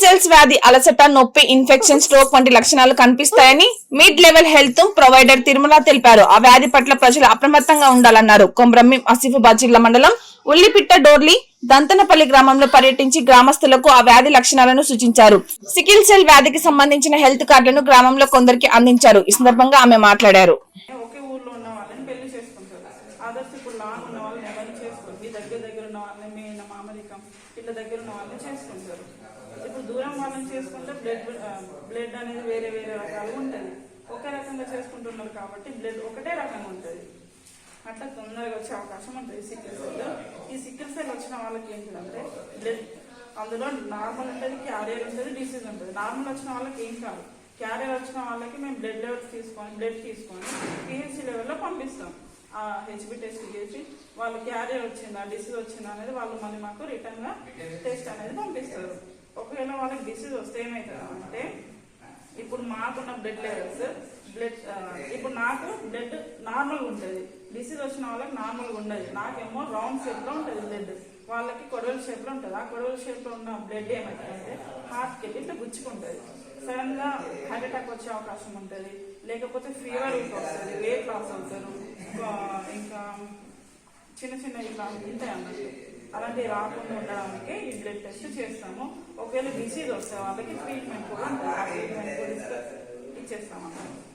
Cells వ్యాధి అలసట, నొప్పి, ఇన్ఫెక్షన్, స్ట్రోక్ వంటి లక్షణాలు కనిపిస్తాయని mid level health provider Tirumala తెలిపారు. ఆ వ్యాధి పట్ల ప్రజలు అప్రమత్తంగా ఉండాలన్నారు. కొమ్రమ్మి ఆసిఫాబాద్ జిల్లా మండలం ఉల్లిపిట్ట డోర్లి దంతనపల్లి గ్రామంలో పర్యటించి గ్రామస్తులకు ఆ వ్యాధి లక్షణాలను సూచించారు. సికిల్ సెల్ వ్యాధికి సంబంధించిన హెల్త్ కార్డులను గ్రామంలో కొందరికి అందించారు. ఈ సందర్భంగా ఆమె మాట్లాడారు. ఇట్లా దగ్గర ఉన్న వాళ్ళని చేసుకుంటారు. ఇప్పుడు దూరం వాళ్ళని చేసుకుంటే బ్లడ్ అనేది వేరే వేరే రకాలుగా ఉంటుంది. ఒకే రకంగా చేసుకుంటున్నారు కాబట్టి బ్లడ్ ఒకటే రకంగా ఉంటుంది. అట్లా తొందరగా వచ్చే అవకాశం ఉంటుంది సికిల్ సెల్. ఈ సికిల్ సెల్ వచ్చిన వాళ్ళకి ఏంటంటే బ్లడ్ అందులో నార్మల్ ఉంటుంది, క్యారియర్ ఉంటుంది, డిసీజ్ ఉంటుంది. నార్మల్ వచ్చిన వాళ్ళకి ఏం కాదు. క్యారియర్ వచ్చిన వాళ్ళకి మేము బ్లడ్ తీసుకొని పిహెచ్సి లెవెల్లో పంపిస్తాం. హెచ్బి టెస్ట్ చేసి వాళ్ళు క్యారియర్ వచ్చిందా, డిసీజ్ వచ్చిందా అనేది వాళ్ళు మళ్ళీ మాకు రిటర్న్ గా టెస్ట్ అనేది పంపిస్తారు. ఒకవేళ వాళ్ళకి డిసీజ్ వస్తే ఏమవుతుంది అంటే, ఇప్పుడు మాకున్న బ్లడ్ లెవెల్స్ ఇప్పుడు నాకు బ్లడ్ నార్మల్గా ఉంటుంది, డిసీజ్ వచ్చిన వాళ్ళకి నార్మల్గా ఉండదు. నాకేమో రౌండ్ షేప్ లో ఉంటుంది బ్లడ్, వాళ్ళకి కొడవల షేప్ లో ఉంటుంది. ఆ కొడవల షేప్ లో ఉన్న బ్లడ్ ఏమవుతుందంటే హార్ట్కి వెళ్ళి ఇట్లా గుచ్చుకుంటుంది. సడన్ గా హార్ట్ అటాక్ వచ్చే అవకాశం ఉంటుంది, లేకపోతే ఫీవర్ వస్తుంది, వెయిట్ లాస్ అవుతారు, ఇంకా చిన్న చిన్న ఇట్లా ఉంటాయి అన్నట్టు. అలాంటివి రాకుండా ఉండడానికి ఈ బ్లడ్ టెస్ట్ చేస్తాము. ఒకవేళ డిసీజ్ వస్తే వాళ్ళకి ట్రీట్మెంట్ కూడా ఉంటుంది. ఆ ట్రీట్మెంట్ కూడా ఇచ్చేస్తాం అన్నమాట.